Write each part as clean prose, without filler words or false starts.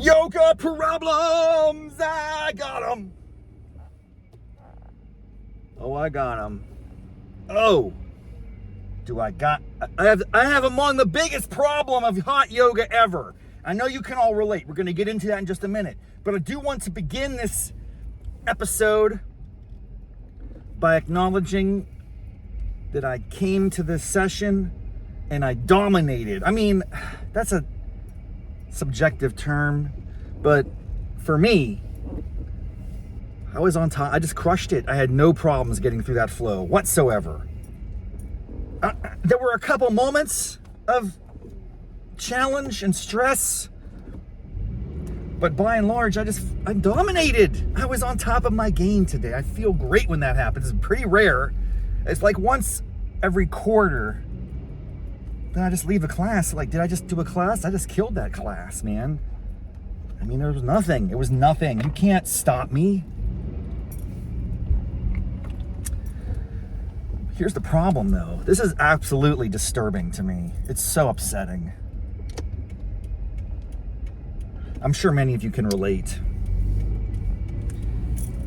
Yoga problems, I got them. Oh, I got them. Oh, I have among the biggest problem of hot yoga ever. I know you can all relate. We're going to get into that in just a minute. But I do want to begin this episode by acknowledging that I came to this session and I dominated. I mean, that's a subjective term, but for me, I was on top. I just crushed it. I had no problems getting through that flow whatsoever. There were a couple moments of challenge and stress, but by and large, I dominated. I was on top of my game today. I feel great when that happens. It's pretty rare. It's like once every quarter. Then I just leave a class. Like, did I just do a class? I just killed that class, man. I mean, there was nothing. It was nothing. You can't stop me. Here's the problem, though. This is absolutely disturbing to me. It's so upsetting. I'm sure many of you can relate.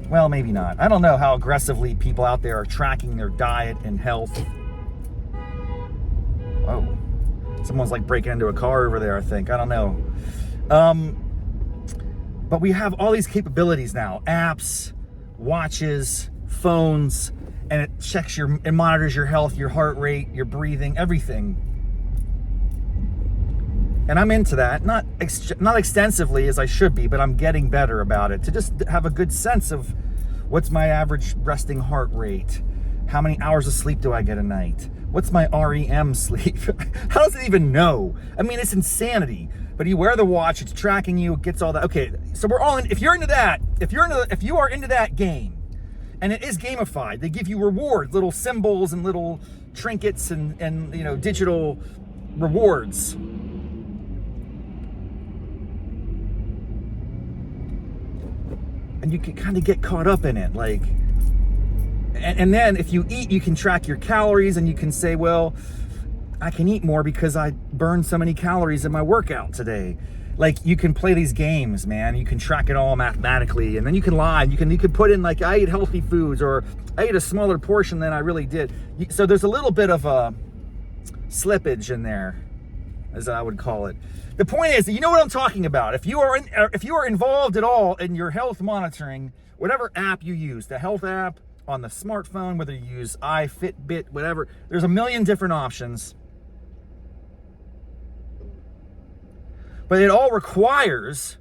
Well, maybe not. I don't know how aggressively people out there are tracking their diet and health. Oh, someone's like breaking into a car over there, I think. I don't know. But we have all these capabilities now. Apps, watches, phones, and it checks it monitors your health, your heart rate, your breathing, everything. And I'm into that, not extensively as I should be, but I'm getting better about it, to just have a good sense of what's my average resting heart rate, how many hours of sleep do I get a night, what's my REM sleep, how does it even know? I mean, it's insanity. But you wear the watch, it's tracking you, it gets all that. Okay, so we're all in. If you're into that, if you are into that game, and it is gamified, they give you rewards, little symbols and little trinkets and digital rewards. And you can kind of get caught up in it, like, and then if you eat, you can track your calories, and you can say, well, I can eat more because I burned so many calories in my workout today. Like, you can play these games, man. You can track it all mathematically, and then you can lie. You can put in, like, I ate healthy foods, or I ate a smaller portion than I really did. So there's a little bit of a slippage in there, as I would call it. The point is, you know what I'm talking about. If you are involved at all in your health monitoring, whatever app you use, the health app on the smartphone, whether you use Fitbit, whatever, there's a million different options. But it all requires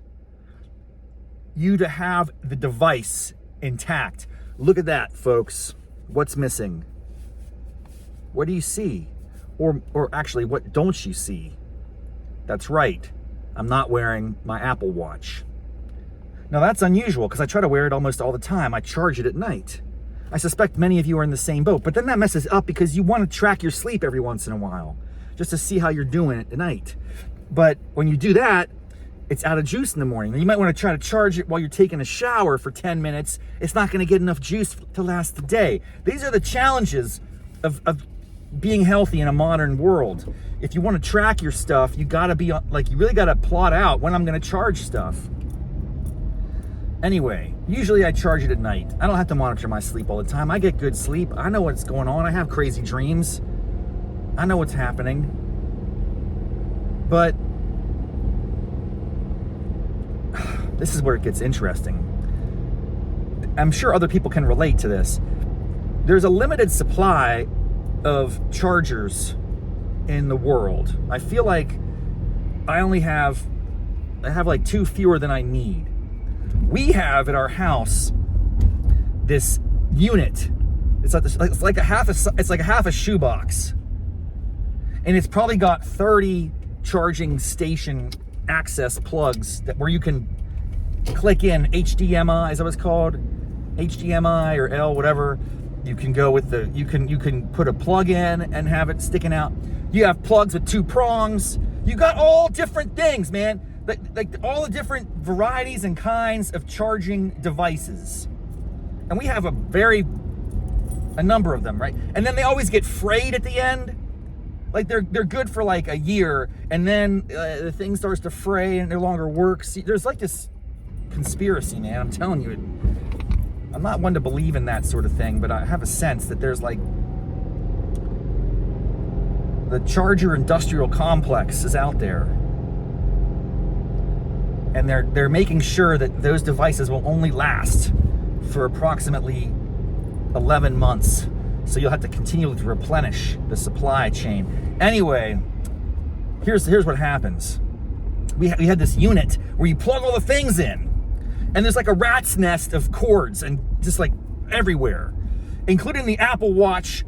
you to have the device intact. Look at that, folks. What's missing? What do you see? Or actually, what don't you see? That's right. I'm not wearing my Apple Watch. Now, that's unusual because I try to wear it almost all the time. I charge it at night. I suspect many of you are in the same boat, but then that messes up because you want to track your sleep every once in a while just to see how you're doing at night. But when you do that, it's out of juice in the morning. You might want to try to charge it while you're taking a shower for 10 minutes. It's not going to get enough juice to last the day. These are the challenges of being healthy in a modern world. If you want to track your stuff, you got to be like, you really got to plot out when I'm going to charge stuff. Anyway, usually I charge it at night. I don't have to monitor my sleep all the time. I get good sleep. I know what's going on. I have crazy dreams. I know what's happening. But this is where it gets interesting. I'm sure other people can relate to this. There's a limited supply of chargers in the world. I feel like I have like 2 fewer than I need. We have at our house this unit. It's like a half a shoebox, and it's probably got 30 charging station access plugs where you can click in HDMI, is that what it's called? HDMI or L, whatever. You can go with you can put a plug in and have it sticking out. You have plugs with 2 prongs. You got all different things, man. Like all the different varieties and kinds of charging devices. And we have a number of them, right? And then they always get frayed at the end. Like they're good for like a year, and then the thing starts to fray and no longer works. There's like this conspiracy, man. I'm telling you, I'm not one to believe in that sort of thing, but I have a sense that there's like the charger industrial complex is out there, and they're making sure that those devices will only last for approximately 11 months. So you'll have to continue to replenish the supply chain. Anyway, here's what happens. We had this unit where you plug all the things in, and there's like a rat's nest of cords and just like everywhere, including the Apple Watch.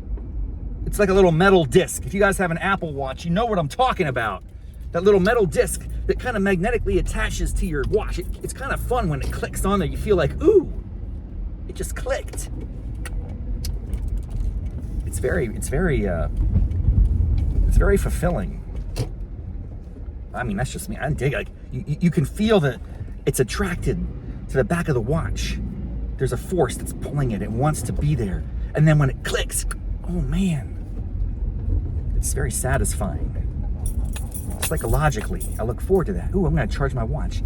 It's like a little metal disc. If you guys have an Apple Watch, you know what I'm talking about. That little metal disc that kind of magnetically attaches to your watch. It's kind of fun when it clicks on there. You feel like, ooh, it just clicked. It's very fulfilling. I mean, that's just me. I dig. Like you can feel that it's attracted to the back of the watch. There's a force that's pulling it. It wants to be there. And then when it clicks, oh man, it's very satisfying. Psychologically, I look forward to that. Ooh, I'm gonna charge my watch.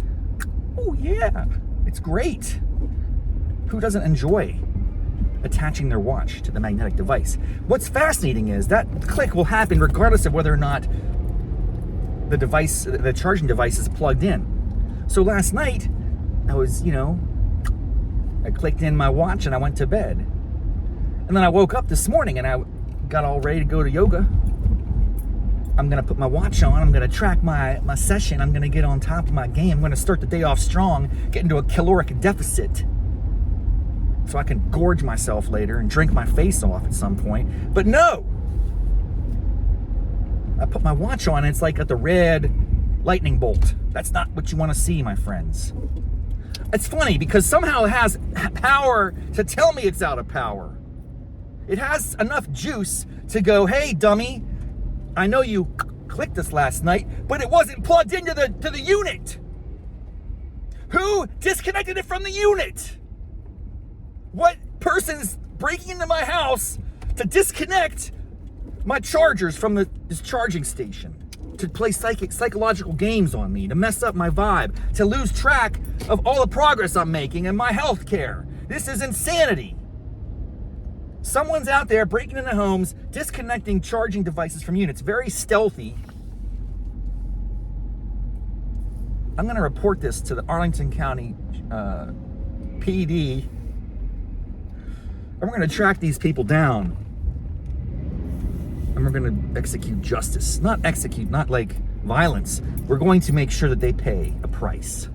Oh yeah, it's great. Who doesn't enjoy attaching their watch to the magnetic device? What's fascinating is that click will happen regardless of whether or not the device, the charging device, is plugged in. So last night, I was, I clicked in my watch and I went to bed. And then I woke up this morning and I got all ready to go to yoga. I'm gonna put my watch on, I'm gonna track my session, I'm gonna get on top of my game, I'm gonna start the day off strong, get into a caloric deficit, so I can gorge myself later and drink my face off at some point. But no! I put my watch on and it's like at the red lightning bolt. That's not what you want to see, my friends. It's funny because somehow it has power to tell me it's out of power. It has enough juice to go, hey dummy, I know you clicked this last night, but it wasn't plugged into the unit. Who disconnected it from the unit? What person's breaking into my house to disconnect my chargers from this charging station, to play psychological games on me, to mess up my vibe, to lose track of all the progress I'm making and my health care? This is insanity. Someone's out there breaking into homes, disconnecting charging devices from units. Very stealthy. I'm going to report this to the Arlington County PD. And we're going to track these people down. And we're going to execute justice. Not execute, not like violence. We're going to make sure that they pay a price.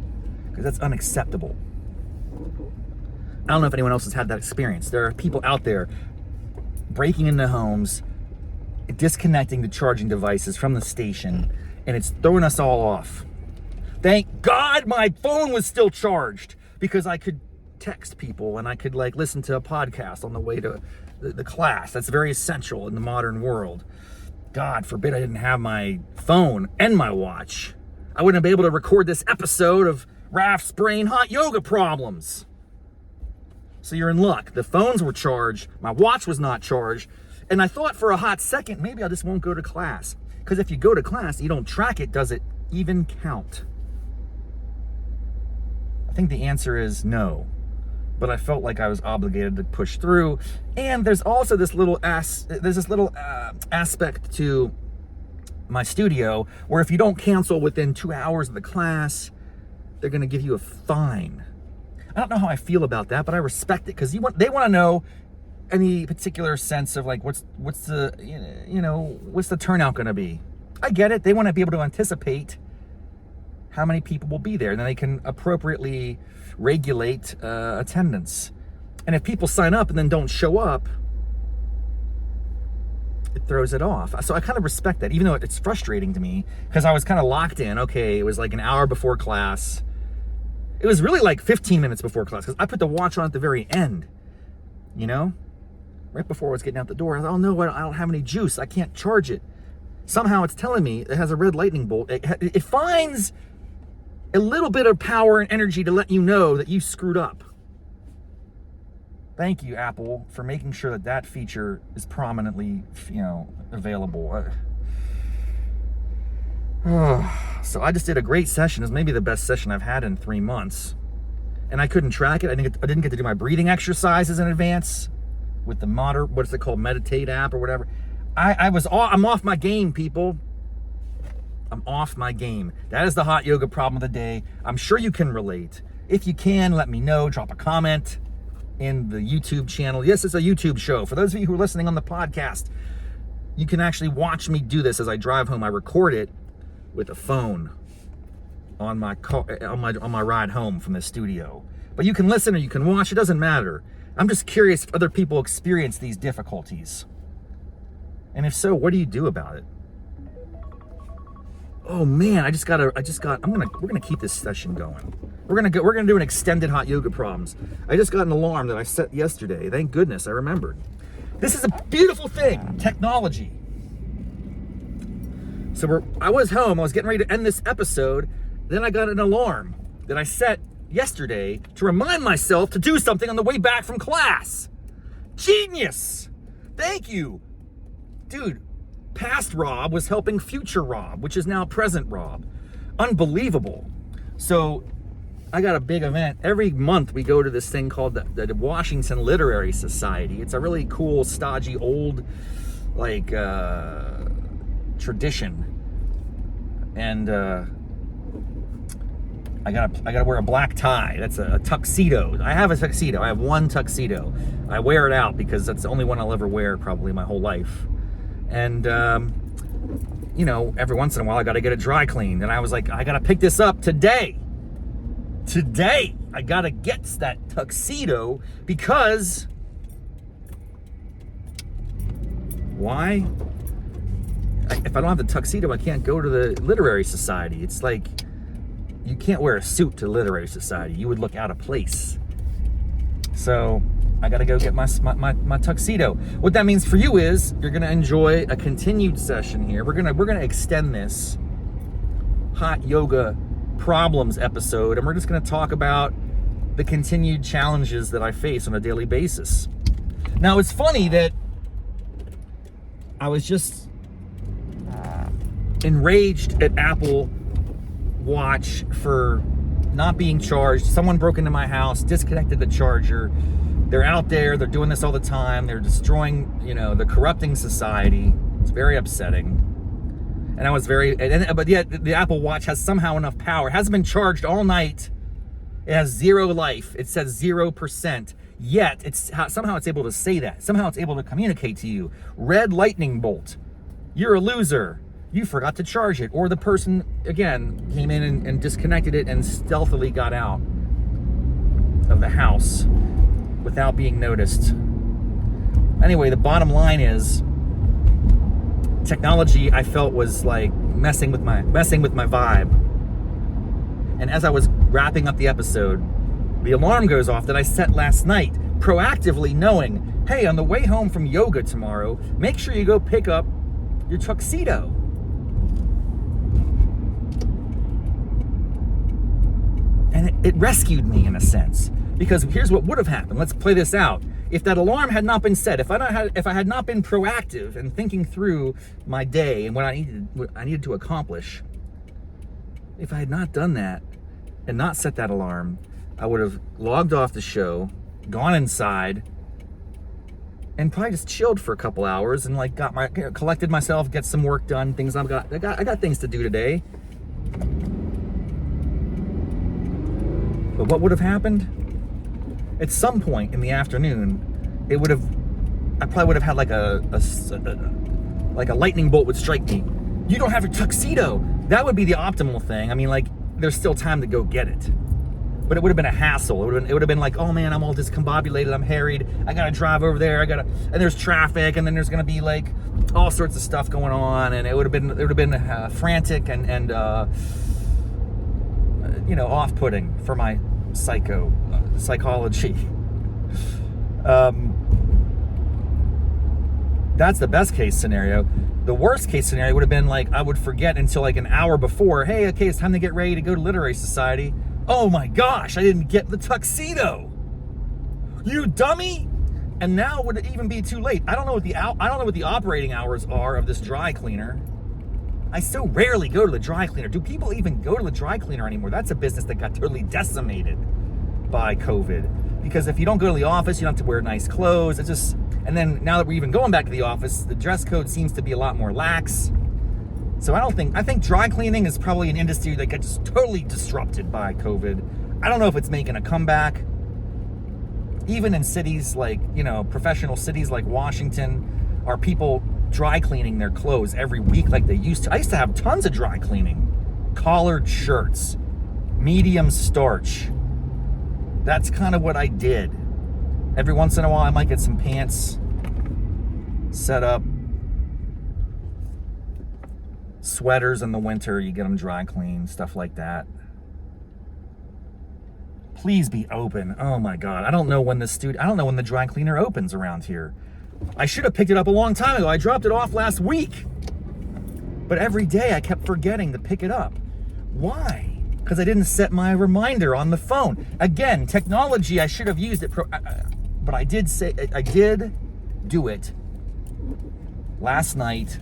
Because that's unacceptable. I don't know if anyone else has had that experience. There are people out there breaking into homes, disconnecting the charging devices from the station, and it's throwing us all off. Thank God my phone was still charged, because I could text people and I could like listen to a podcast on the way to the class. That's very essential in the modern world. God forbid I didn't have my phone and my watch. I wouldn't be able to record this episode of Raff's Brain Hot Yoga Problems. So you're in luck. The phones were charged, my watch was not charged, and I thought for a hot second, maybe I just won't go to class. Because if you go to class, you don't track it, does it even count? I think the answer is no. But I felt like I was obligated to push through. And there's also this little aspect to my studio where if you don't cancel within 2 hours of the class, they're going to give you a fine. I don't know how I feel about that, but I respect it because they want to know any particular sense of like what's the turnout going to be. I get it. They want to be able to anticipate how many people will be there, and then they can appropriately regulate attendance. And if people sign up and then don't show up, it throws it off. So I kind of respect that, even though it's frustrating to me because I was kind of locked in. Okay, it was like an hour before class. It was really like 15 minutes before class because I put the watch on at the very end, right before I was getting out the door. I thought, oh no, I don't have any juice. I can't charge it. Somehow it's telling me it has a red lightning bolt. It finds a little bit of power and energy to let you know that you screwed up. Thank you, Apple, for making sure that feature is prominently, available. So I just did a great session. It was maybe the best session I've had in 3 months. And I couldn't track it. I didn't get to do my breathing exercises in advance with the what's it called, Meditate app or whatever. I'm off my game, people. I'm off my game. That is the hot yoga problem of the day. I'm sure you can relate. If you can, let me know. Drop a comment in the YouTube channel. Yes, it's a YouTube show. For those of you who are listening on the podcast, you can actually watch me do this as I drive home. I record it with a phone on my car, on my ride home from the studio. But you can listen or you can watch. It doesn't matter. I'm just curious if other people experience these difficulties. And if so, what do you do about it? Oh man, we're gonna keep this session going. We're gonna do an extended hot yoga problems. I just got an alarm that I set yesterday. Thank goodness I remembered. This is a beautiful thing, technology. So I was home, I was getting ready to end this episode, then I got an alarm that I set yesterday to remind myself to do something on the way back from class. Genius! Thank you. Dude, past Rob was helping future Rob, which is now present Rob. Unbelievable. So I got a big event. Every month we go to this thing called the Washington Literary Society. It's a really cool, stodgy, old, tradition. And I gotta wear a black tie. That's a tuxedo. I have a tuxedo. I have one tuxedo. I wear it out because that's the only one I'll ever wear probably my whole life. And every once in a while I gotta get it dry cleaned. And I was like, I gotta pick this up today. Today I gotta get that tuxedo because why? If I don't have the tuxedo, I can't go to the literary society. It's like you can't wear a suit to literary society. You would look out of place. So I gotta go get my tuxedo. What that means for you is you're gonna enjoy a continued session here. We're gonna extend this hot yoga problems episode, and we're just gonna talk about the continued challenges that I face on a daily basis. Now it's funny that I was just enraged at Apple Watch for not being charged. Someone broke into my house, disconnected the charger. They're out there, they're doing this all the time. They're destroying, they're corrupting society. It's very upsetting. And I was but yet the Apple Watch has somehow enough power. It hasn't been charged all night. It has 0 life. It says 0%. Yet somehow it's able to say that. Somehow it's able to communicate to you. Red lightning bolt. You're a loser. You forgot to charge it. Or the person, again, came in and disconnected it and stealthily got out of the house without being noticed. Anyway, the bottom line is technology I felt was like messing with my vibe. And as I was wrapping up the episode, the alarm goes off that I set last night, proactively knowing, hey, on the way home from yoga tomorrow, make sure you go pick up your tuxedo. And it rescued me in a sense, because here's what would have happened. Let's play this out. If that alarm had not been set, if I had not been proactive and thinking through my day and what I needed to accomplish, if I had not done that and not set that alarm, I would have logged off the show, gone inside, and probably just chilled for a couple hours and collected myself, get some work done. Things I got things to do today. But what would have happened? At some point in the afternoon, I probably would have had like a lightning bolt would strike me. You don't have your tuxedo. That would be the optimal thing. I mean, there's still time to go get it. But it would have been a hassle. It would have been like, oh man, I'm all discombobulated, I'm harried, I gotta drive over there, and there's traffic, and then there's gonna be all sorts of stuff going on, and it would have been frantic and off-putting for my psychology. That's the best case scenario. The worst case scenario would have been I would forget until an hour before. Hey, okay, it's time to get ready to go to Literary Society. Oh my gosh, I didn't get the tuxedo. You dummy! And now would it even be too late? I don't know what the operating hours are of this dry cleaner. I so rarely go to the dry cleaner. Do people even go to the dry cleaner anymore? That's a business that got totally decimated by COVID. Because if you don't go to the office, you don't have to wear nice clothes. It's just, and then now that we're even going back to the office, the dress code seems to be a lot more lax. So I think dry cleaning is probably an industry that got just totally disrupted by COVID. I don't know if it's making a comeback. Even in cities like, professional cities like Washington, are people dry cleaning their clothes every week like they used to? I used to have tons of dry cleaning. Collared shirts, medium starch. That's kind of what I did. Every once in a while, I might get some pants set up. Sweaters in the winter, you get them dry cleaned, stuff like that. Please be open. Oh my God. I don't know when the dry cleaner opens around here. I should have picked it up a long time ago. I dropped it off last week. But every day I kept forgetting to pick it up. Why? Because I didn't set my reminder on the phone. Again, technology, I should have used it. But I did do it last night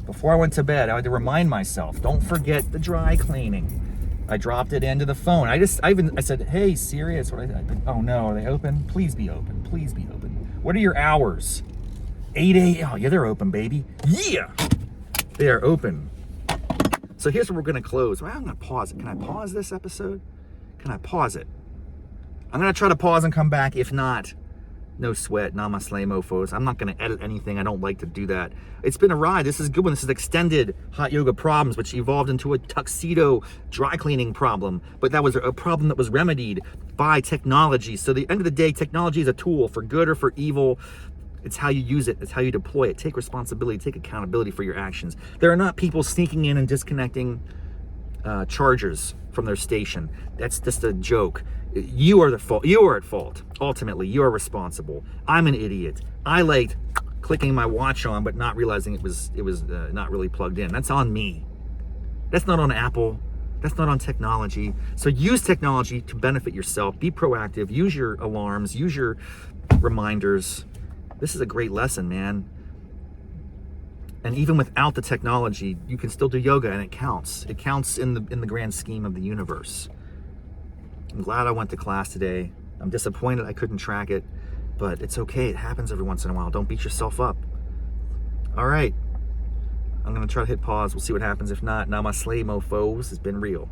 before I went to bed. I had to remind myself, don't forget the dry cleaning. I dropped it into the phone. I said, hey, Siri, that's what oh no, are they open? Please be open. Please be open. What are your hours? 8 a.m. Oh yeah, they're open, baby. Yeah, they are open. So here's where we're gonna close. I'm gonna pause it. Can I pause this episode? Can I pause it? I'm gonna try to pause and come back. If not, no sweat, namaste, mofos. I'm not gonna edit anything. I don't like to do that. It's been a ride. This is a good one. This is extended hot yoga problems, which evolved into a tuxedo dry cleaning problem. But that was a problem that was remedied by technology. So at the end of the day, technology is a tool for good or for evil. It's how you use it. It's how you deploy it. Take responsibility, take accountability for your actions. There are not people sneaking in and disconnecting chargers from their station. That's just a joke. You are the fault. You are at fault. Ultimately, you are responsible. I'm an idiot. I liked clicking my watch on, but not realizing it was not really plugged in. That's on me. That's not on Apple. That's not on technology. So use technology to benefit yourself. Be proactive. Use your alarms. Use your reminders. This is a great lesson, man. And even without the technology, you can still do yoga, and it counts. It counts in the grand scheme of the universe. I'm glad I went to class today. I'm disappointed I couldn't track it, but it's okay. It happens every once in a while. Don't beat yourself up. All right. I'm going to try to hit pause. We'll see what happens. If not, namaste, mofos. It's been real.